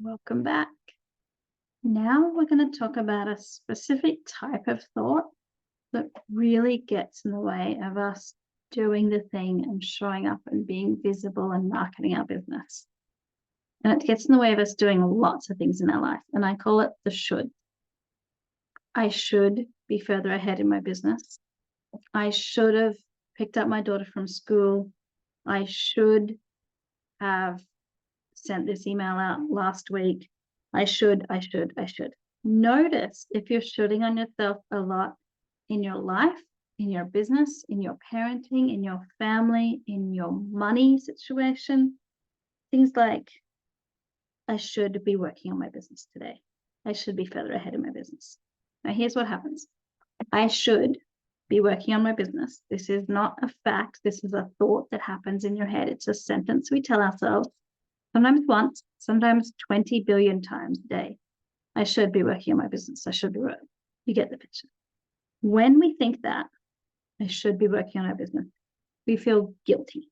Welcome back. Now we're going to talk about a specific type of thought that really gets in the way of us doing the thing and showing up and being visible and marketing our business. And it gets in the way of us doing lots of things in our life. And I call it the should. I should be further ahead in my business. I should have picked up my daughter from school. I should have sent this email out last week. I should. Notice if you're shooting on yourself a lot in your life, in your business, in your parenting, in your family, in your money situation. Things like, I should be working on my business today. I should be further ahead in my business. Now, here's what happens. I should be working on my business. This is not a fact. This is a thought that happens in your head. It's a sentence we tell ourselves, sometimes once, sometimes 20 billion times a day. I should be working on my business. I should be working. You get the picture. When we think that, I should be working on our business, we feel guilty.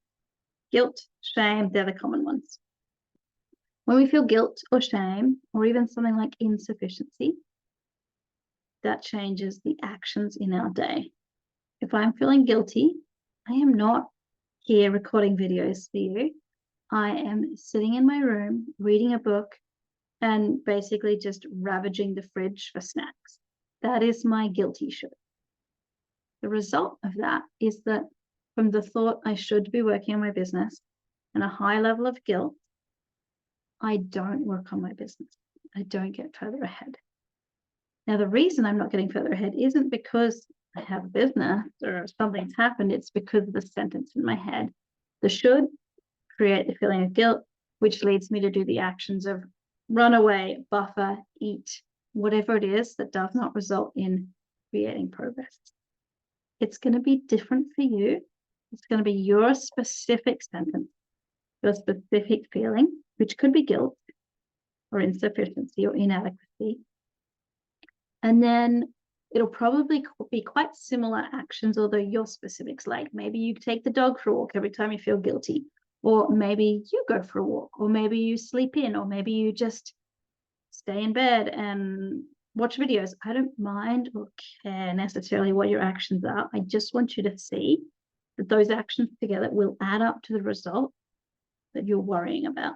Guilt, shame, they're the common ones. When we feel guilt or shame, or even something like insufficiency, that changes the actions in our day. If I'm feeling guilty, I am not here recording videos for you. I am sitting in my room, reading a book, and basically just ravaging the fridge for snacks. That is my guilty should. The result of that is that from the thought I should be working on my business and a high level of guilt, I don't work on my business. I don't get further ahead. Now, the reason I'm not getting further ahead isn't because I have a business or something's happened. It's because of the sentence in my head. The should create the feeling of guilt, which leads me to do the actions of run away, buffer, eat, whatever it is that does not result in creating progress. It's going to be different for you. It's going to be your specific sentence, your specific feeling, which could be guilt or insufficiency or inadequacy. And then it'll probably be quite similar actions, although your specifics, like maybe you take the dog for a walk every time you feel guilty, or maybe you go for a walk, or maybe you sleep in, or maybe you just stay in bed and watch videos. I don't mind or care necessarily what your actions are. I just want you to see that those actions together will add up to the result that you're worrying about.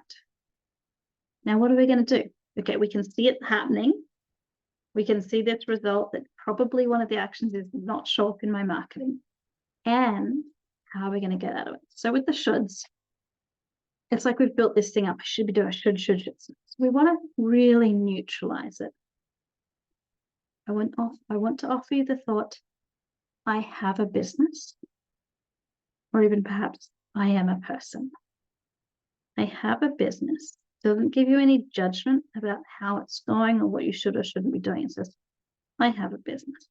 Now, what are we going to do? Okay, we can see it happening. We can see this result that probably one of the actions is not show up in my marketing. And how are we going to get out of it? So with the shoulds, it's like we've built this thing up. I should be doing, should. So we want to really neutralize it. I want to offer you the thought, I have a business, or even perhaps I am a person. I have a business. Doesn't give you any judgment about how it's going or what you should or shouldn't be doing. It says, I have a business.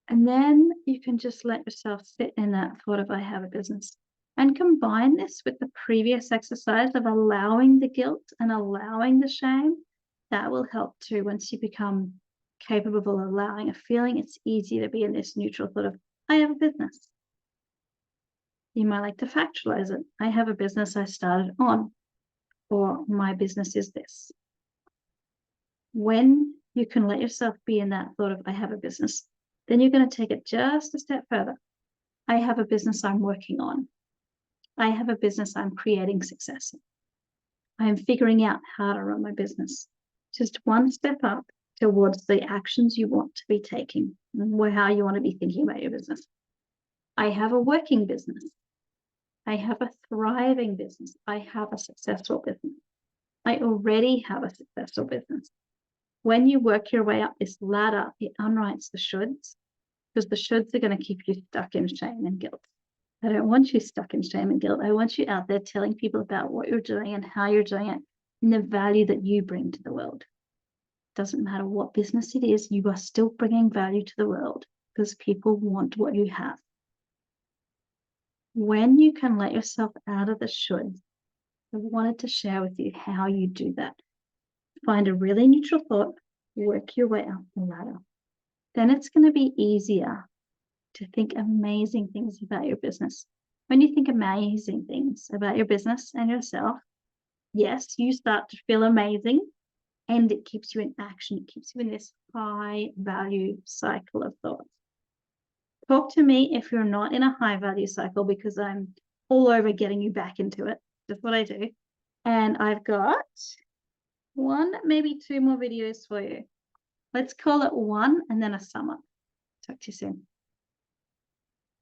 And then you can just let yourself sit in that thought of I have a business and combine this with the previous exercise of allowing the guilt and allowing the shame. That will help too. Once you become capable of allowing a feeling, it's easy to be in this neutral thought of I have a business. You might like to factualize it. I have a business I started on, or my business is this. When you can let yourself be in that thought of I have a business, then you're going to take it just a step further. I have a business I'm working on. I have a business I'm creating success in. I'm figuring out how to run my business. Just one step up towards the actions you want to be taking, and how you want to be thinking about your business. I have a working business. I have a thriving business. I have a successful business. I already have a successful business. When you work your way up this ladder, it unwrites the shoulds, because the shoulds are going to keep you stuck in shame and guilt. I don't want you stuck in shame and guilt. I want you out there telling people about what you're doing and how you're doing it and the value that you bring to the world. Doesn't matter what business it is, you are still bringing value to the world because people want what you have. When you can let yourself out of the should, I wanted to share with you how you do that. Find a really neutral thought, work your way up the ladder. Then it's going to be easier to think amazing things about your business. When you think amazing things about your business and yourself, yes, you start to feel amazing, and it keeps you in action. It keeps you in this high value cycle of thought. Talk to me if you're not in a high value cycle, because I'm all over getting you back into it. That's what I do. And I've got one, maybe two more videos for you. Let's call it one and then a sum up. Talk to you soon.